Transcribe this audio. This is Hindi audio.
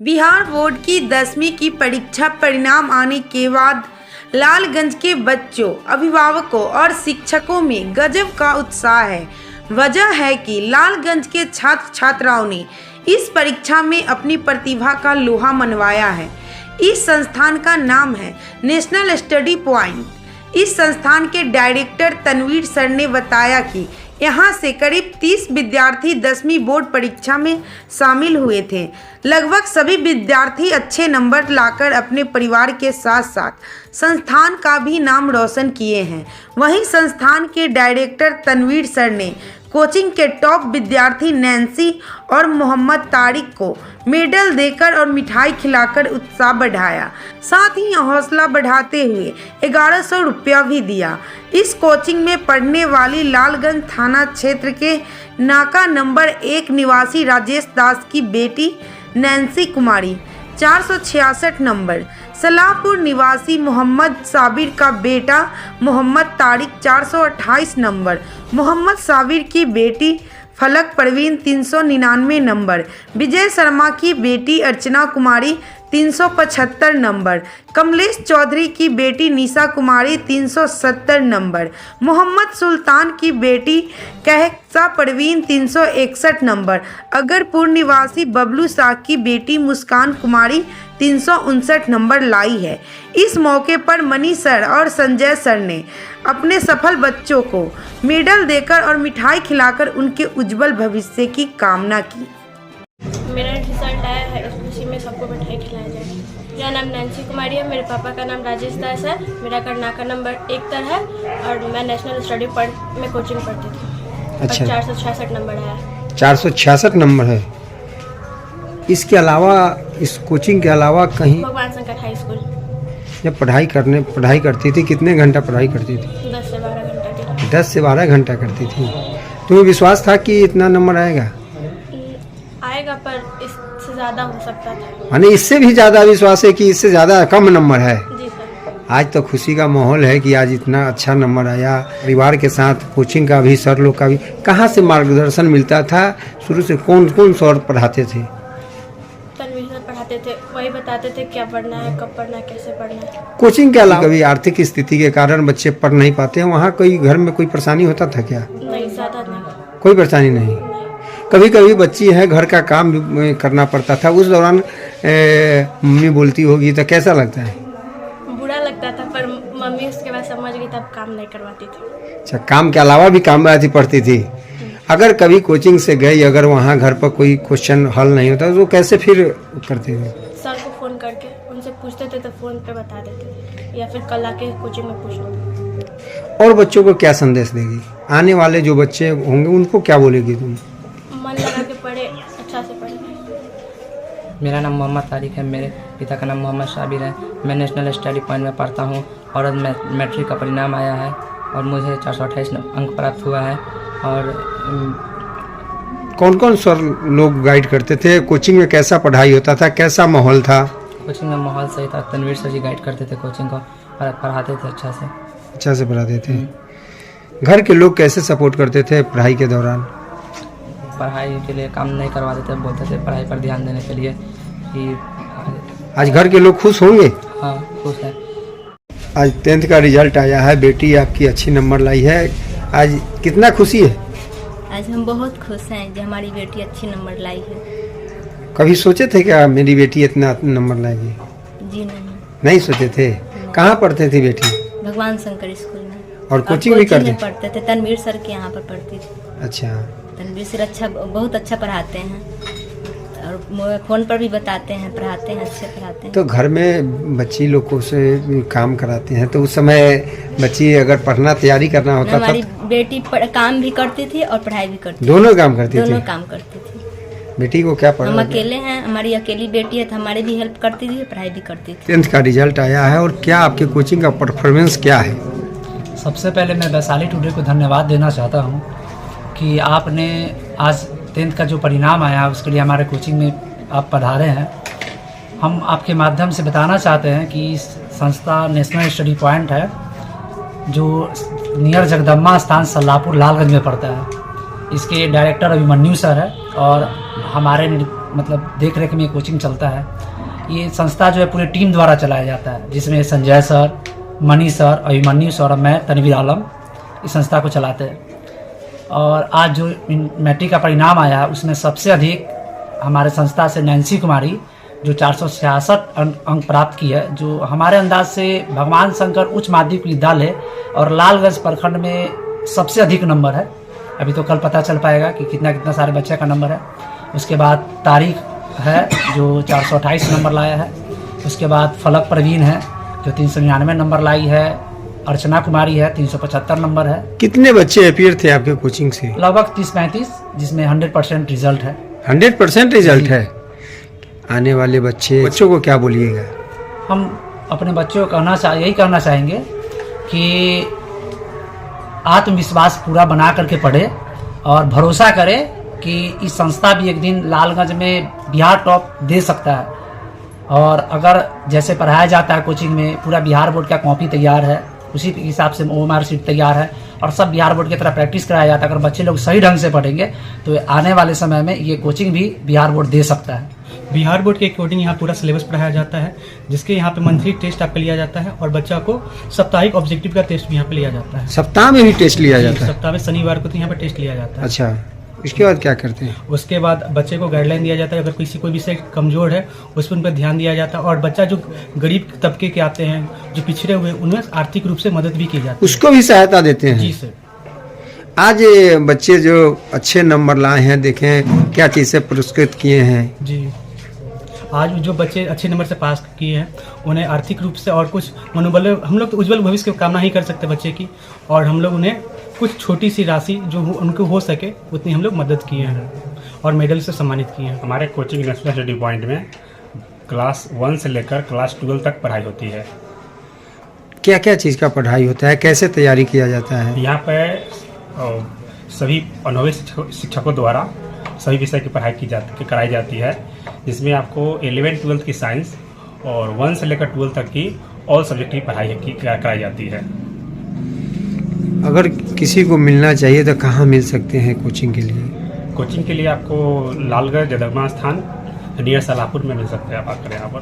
बिहार बोर्ड की 10वीं की परीक्षा परिणाम आने के बाद लालगंज के बच्चों, अभिभावकों और शिक्षकों में गजब का उत्साह है। वजह है कि लालगंज के छात्र छात्राओं ने इस परीक्षा में अपनी प्रतिभा का लोहा मनवाया है। इस संस्थान का नाम है नेशनल स्टडी पॉइंट। इस संस्थान के डायरेक्टर तनवीर सर ने बताया कि यहाँ से करीब 30 विद्यार्थी 10वीं बोर्ड परीक्षा में शामिल हुए थे। लगभग सभी विद्यार्थी अच्छे नंबर लाकर अपने परिवार के साथ साथ संस्थान का भी नाम रोशन किए हैं। वहीं संस्थान के डायरेक्टर तनवीर सर ने कोचिंग के टॉप विद्यार्थी नैन्सी और मोहम्मद तारिक को मेडल देकर और मिठाई खिलाकर उत्साह बढ़ाया। साथ ही हौसला बढ़ाते हुए 1100 रुपया भी दिया। इस कोचिंग में पढ़ने वाली लालगंज थाना क्षेत्र के नाका नंबर 1 निवासी राजेश दास की बेटी नैन्सी कुमारी 466 नंबर, सलाहपुर निवासी मोहम्मद साबिर का बेटा मोहम्मद तारिक 428 नंबर, मोहम्मद साबिर की बेटी फलक परवीन 399 नंबर, विजय शर्मा की बेटी अर्चना कुमारी 375 नंबर, कमलेश चौधरी की बेटी निशा कुमारी 370 नंबर, मोहम्मद सुल्तान की बेटी कहसा परवीन 361 नंबर, अगरपुर निवासी बबलू शाह की बेटी मुस्कान कुमारी 359 नंबर लाई है। इस मौके पर मनी सर और संजय सर ने अपने सफल बच्चों को मेडल देकर और मिठाई खिलाकर उनके उज्जवल भविष्य की कामना की। मेरा रिजल्ट आया है, इस खुशी में सबको मिठाई खिलाया जाए। मेरा नाम नैन्सी कुमारी है, मेरे पापा का नाम राजेश दास है, मेरा नाका नंबर 1 तर है और मैं नेशनल स्टडी पॉइंट में कोचिंग पढ़ती थी। अच्छा। 466 नंबर आया। 466 नंबर है। इसके अलावा, इस कोचिंग के अलावा कहीं भगवान शंकर हाई स्कूल जब पढ़ाई करती थी, कितने घंटा पढ़ाई करती थी? 10 से 12 घंटा। 10 से 12 घंटा करती थी। तुम्हें विश्वास था कि इतना नंबर आएगा? पर इससे ज़्यादा हो सकता था। यानी इससे भी ज़्यादा विश्वास है कि इससे ज़्यादा कम नंबर है? जी सर। आज तो खुशी का माहौल है कि आज इतना अच्छा नंबर आया। परिवार के साथ कोचिंग का भी, सर लोग का भी, कहाँ से मार्गदर्शन मिलता था? शुरू से कौन कौन सर पढ़ाते थे? तनवीर सर पढ़ाते थे, वही बताते थे क्या पढ़ना है, कब पढ़ना है, कैसे पढ़ना है। कोचिंग के अलावा कभी आर्थिक स्थिति के कारण बच्चे पढ़ नहीं पाते हैं, वहाँ कोई घर में कोई परेशानी होता था क्या? नहीं, ज़्यादा नहीं। कोई परेशानी नहीं। कभी कभी बच्ची है, घर का काम भी करना पड़ता था, उस दौरान मम्मी बोलती होगी तो कैसा लगता है? बुरा लगता था, पर मम्मी उसके बाद समझ गई, तब काम नहीं करवाती थी। अच्छा, काम के अलावा भी काम पड़ती थी। अगर कभी कोचिंग से गई, अगर वहाँ घर पर कोई क्वेश्चन हल नहीं होता तो कैसे फिर करते थे? सर को फ़ोन करके उनसे पूछते थे तो फ़ोन पे बता देते थे, या फिर कल आके कोचिंग में पूछते। और बच्चों को क्या संदेश देगी? आने वाले जो बच्चे होंगे उनको क्या बोलेगी तुम? मन लगा के पढ़े, अच्छा से पढ़े। मेरा नाम मोहम्मद तारिक है, मेरे पिता का नाम मोहम्मद साबिर है। मैं नेशनल स्टडी पॉइंट में पढ़ता हूँ और अब मैट्रिक का परिणाम आया है और मुझे 428 अंक प्राप्त हुआ है। और कौन कौन सर लोग गाइड करते थे? कोचिंग में कैसा पढ़ाई होता था, कैसा माहौल था? कोचिंग में माहौल सही था। तनवीर सर जी गाइड करते थे कोचिंग को और पढ़ाते थे अच्छा से पढ़ाते थे। घर के लोग कैसे सपोर्ट करते थे पढ़ाई के दौरान? पढ़ाई के लिए काम नहीं करवाते थे, बोलते थे पढ़ाई पर ध्यान देने के लिए कि आज घर के लोग खुश होंगे? हाँ, खुश है। आज 10th का रिजल्ट आया है, बेटी आपकी अच्छी नंबर लाई है, आज कितना खुशी है? आज हम बहुत खुश हैं जो हमारी बेटी अच्छी नंबर लाई है। कभी सोचे थे क्या मेरी बेटी इतना नंबर लाएगी? जी नहीं सोचे थे। कहाँ पढ़ते थी बेटी? भगवान शंकर स्कूल में। और कोचिंग भी करते? पढ़ते थे, तनवीर सर के यहाँ पर पढ़ती थी। अच्छा। तनवीर सर बहुत अच्छा पढ़ाते हैं और फ़ोन पर भी बताते हैं, पढ़ाते हैं, अच्छे पढ़ाते हैं। तो घर में बच्ची लोगों से काम कराते हैं, तो उस समय बच्ची अगर पढ़ना तैयारी करना होता था? हमारी बेटी काम भी करती थी और पढ़ाई भी करती थी। दोनों काम करती थी? दोनों काम करती थी। बेटी को क्या पढ़ा? हम अकेले हैं, हमारी अकेली बेटी है तो हमारी भी हेल्प करती थी, पढ़ाई भी करती थी। 10th का रिजल्ट आया है और क्या आपके कोचिंग का परफॉर्मेंस क्या है? सबसे पहले मैं वैशाली टुडे को धन्यवाद देना चाहता हूँ कि आपने आज 10th का जो परिणाम आया उसके लिए हमारे कोचिंग में आप पधारे हैं। हम आपके माध्यम से बताना चाहते हैं कि संस्था नेशनल स्टडी पॉइंट है जो नियर जगदम्बा स्थान सलाहपुर लालगंज में पड़ता है। इसके डायरेक्टर अभिमन्यु सर है और हमारे मतलब देख रेख में ये कोचिंग चलता है। ये संस्था जो है पूरी टीम द्वारा चलाया जाता है, जिसमें Sanjay sir, money sir, Abhimanyu sir और मैं तनवीर आलम इस संस्था को चलाते हैं। और आज जो मैट्रिक का परिणाम आया उसमें सबसे अधिक हमारे संस्था से नैन्सी कुमारी जो 466 अंक प्राप्त की है, जो हमारे अंदाज से भगवान शंकर उच्च माध्यमिक विद्यालय और लालगंज प्रखंड में सबसे अधिक नंबर है। अभी तो कल पता चल पाएगा कि कितना सारे बच्चे का नंबर है। उसके बाद तारीख है जो 428 नंबर लाया है। उसके बाद फलक प्रवीण है जो 399 नंबर लाई है। अर्चना कुमारी है 375 नंबर है। कितने बच्चे अपीयर थे आपके कोचिंग से? लगभग 30-35, जिसमें 100% रिजल्ट है। 100% रिजल्ट है। आने वाले बच्चों को क्या बोलिएगा? हम अपने बच्चों को यही कहना चाहेंगे कि आत्मविश्वास पूरा बना करके पढ़े और भरोसा करे कि इस संस्था भी एक दिन लालगंज में बिहार टॉप दे सकता है। और अगर जैसे पढ़ाया जाता है कोचिंग में, पूरा बिहार बोर्ड का कॉपी तैयार है, उसी हिसाब से OMR शीट तैयार है और सब बिहार बोर्ड की तरह प्रैक्टिस कराया जाता है। अगर बच्चे लोग सही ढंग से पढ़ेंगे तो आने वाले समय में ये कोचिंग भी बिहार बोर्ड दे सकता है। बिहार बोर्ड के अकॉर्डिंग यहाँ पूरा सिलेबस पढ़ाया जाता है, जिसके यहाँ पे मंथली टेस्ट आपका लिया जाता है और बच्चा को साप्ताहिक ऑब्जेक्टिव का टेस्ट भी यहाँ पे लिया जाता है। सप्ताह में भी टेस्ट लिया जाता है? सप्ताह में शनिवार को तो यहाँ पे टेस्ट लिया जाता है। अच्छा, इसके बाद क्या करते हैं? उसके बाद बच्चे को गाइडलाइन दिया जाता है। अगर किसी कोई विषय कमजोर है उस पर उन पर ध्यान दिया जाता है। और बच्चा जो गरीब तबके के आते हैं, जो पिछड़े हुए, उनमें आर्थिक रूप से मदद भी की जाती है। उसको भी सहायता देते हैं? जी सर। आज ये बच्चे जो अच्छे नंबर लाए हैं, देखें क्या चीज़ से पुरस्कृत किए हैं? जी, आज जो बच्चे अच्छे नंबर से पास किए हैं उन्हें आर्थिक रूप से और कुछ मनोबल, हम लोग तो उज्जवल भविष्य की कामना ही कर सकते बच्चे की, और हम लोग उन्हें कुछ छोटी सी राशि जो उनको हो सके उतनी हम लोग मदद किए हैं और मेडल से सम्मानित किए हैं। हमारे कोचिंग नेशनल स्टडी पॉइंट में क्लास 1 से लेकर क्लास 12 तक पढ़ाई होती है। क्या क्या चीज़ का पढ़ाई होता है, कैसे तैयारी किया जाता है? यहाँ पे सभी अनुभवी शिक्षकों द्वारा सभी विषय की पढ़ाई कराई जाती है, जिसमें आपको 11th-12th की साइंस और 1 से लेकर 12 तक की ऑल सब्जेक्ट की पढ़ाई कराई जाती है। अगर किसी को मिलना चाहिए तो कहाँ मिल सकते हैं कोचिंग के लिए? कोचिंग के लिए आपको लालगंज जगदम्बा स्थान नियर सलाहपुर में मिल सकते हैं। आप आकर यहाँ पर